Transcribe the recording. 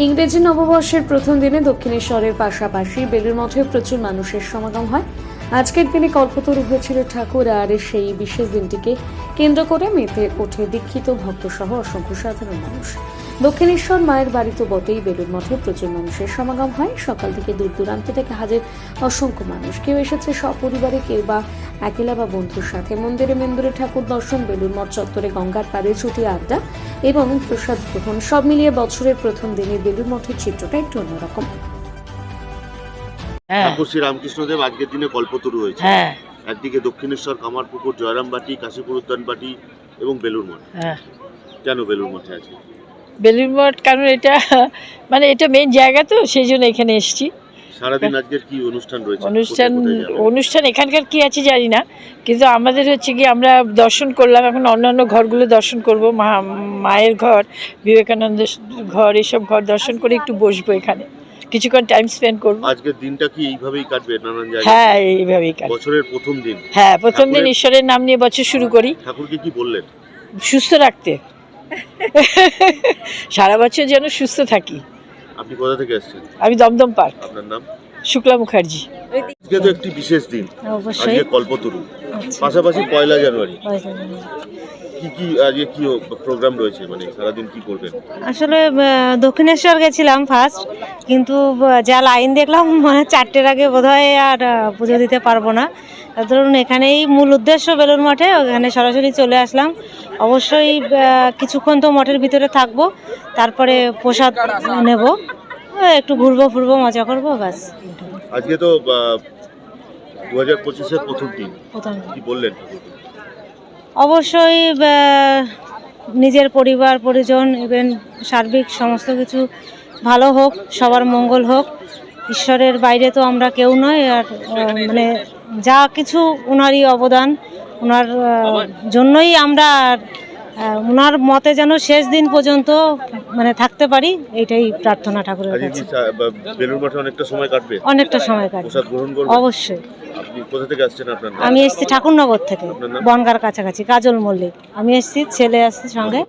ইংরেজি নববর্ষের প্রথম দিনে দক্ষিণেশ্বরের পাশাপাশি বেলুর মঠে প্রচুর মানুষের সমাগম হয়। আজকের দিনে কল্পতরু হয়েছিল ঠাকুর, আর সেই বিশেষ দিনটিকে কেন্দ্র করে মেতে ওঠে দীক্ষিত ভক্ত সহ অসংখ্য সাধারণ মানুষ। দক্ষিণেশ্বর মায়ের বাড়ি তো বটেই, বেলুর মঠে প্রচুর মানুষের সমাগম হয়। সকাল থেকে দূর দূরান্ত থেকে হাজির অসংখ্য মানুষ। কেউ এসেছে সপরিবারে, কেউ বা একেলা বা বন্ধুর সাথে। মন্দিরে মন্দিরে ঠাকুর দর্শন, বেলুর মঠ চত্বরে গঙ্গার পাড়ে ছুটি আড্ডা এবং প্রসাদ গ্রহণ, সব মিলিয়ে বছরের প্রথম দিনে বেলুর মঠের চিত্রটা একটু অন্যরকম। ঠাকুর শ্রী রামকৃষ্ণদেব আজকের দিনে কল্পতরু হয়েছে। একদিকে দক্ষিণেশ্বর, কামারপুকুর, জয়রামবাটি, কাশীপুর উদ্যানবাটি এবং বেলুর মঠ। কেন বেলুর মঠে আছে? বেলুর মঠ কারণ এটা এটা মেইন জায়গা, তো সেই জন্য এখানে এসেছি। সারাদিন আজকের কি অনুষ্ঠান রয়েছে? অনুষ্ঠান এখানকার কি আছে জানি না, কিন্তু আমাদের হচ্ছে কি আমরা দর্শন করলাম, এখন অন্যান্য ঘরগুলো দর্শন করব, মায়ের ঘর, বিবেকানন্দ ঘর, এসব ঘর দর্শন করে একটু বসবো, এখানে কিছুক্ষণ টাইম স্পেন্ড করবো। আজকের দিনটা কি এইভাবেই কাটবে নানান জায়গায়? হ্যাঁ, এইভাবেই কাটবে। বছরের প্রথম দিন। হ্যাঁ, প্রথম দিন ঈশ্বরের নাম নিয়ে বছর শুরু করি। ঠাকুরকে কি বললেন? সুস্থ রাখতে, সারা বছর যেন সুস্থ থাকি। আপনি কোথা থেকে এসেছেন? আমি দমদম পার্ক। আপনার নাম? শুক্লা মুখার্জি। আজকে তো একটি বিশেষ দিন, আজকে কল্পতরু, পাশাপাশি 1 জানুয়ারি। কি আজকে কি প্রোগ্রাম রয়েছে, মানে সারাদিন কি করবেন? আসলে দক্ষিণেশ্বর গেছিলাম ফার্স্ট, কিন্তু যা লাইন দেখলাম 4টের আগে বোধহয় আর পুজো দিতে পারবো না। ধরুন এখানেই মূল উদ্দেশ্য বেলুর মঠে, ওখানে সরাসরি চলে আসলাম। অবশ্যই কিছুক্ষণ তো মঠের ভিতরে থাকবো, তারপরে প্রসাদ নেব, একটু ঘুরবো ফিরবো, মজা করবো, ব্যাস। আজকে তো 2025-এর প্রথম দিন, কি বললেন? অবশ্যই নিজের পরিবার পরিজন ইভেন সার্বিক সমস্ত কিছু ভালো হোক, সবার মঙ্গল হোক। ঈশ্বরের বাইরে তো আমরা কেউ নই, আর যা কিছু ওনারই অবদান, ওনার জন্যই আমরা ওনার মতে যেন শেষ দিন পর্যন্ত থাকতে পারি, এইটাই প্রার্থনা ঠাকুরের কাছে। বেলুর মঠে অনেকটা সময় কাটবে? অনেকটা সময় কাটবে, প্রসাদ গ্রহণ করবেন? অবশ্যই। আপনি কোথা থেকে আসছেন? আপনার নাম? আমি এসেছি ঠাকুরনগর থেকে, বনগার কাছাকাছি, কাজল মল্লিক। আমি এসেছি, ছেলে আসছে সঙ্গে।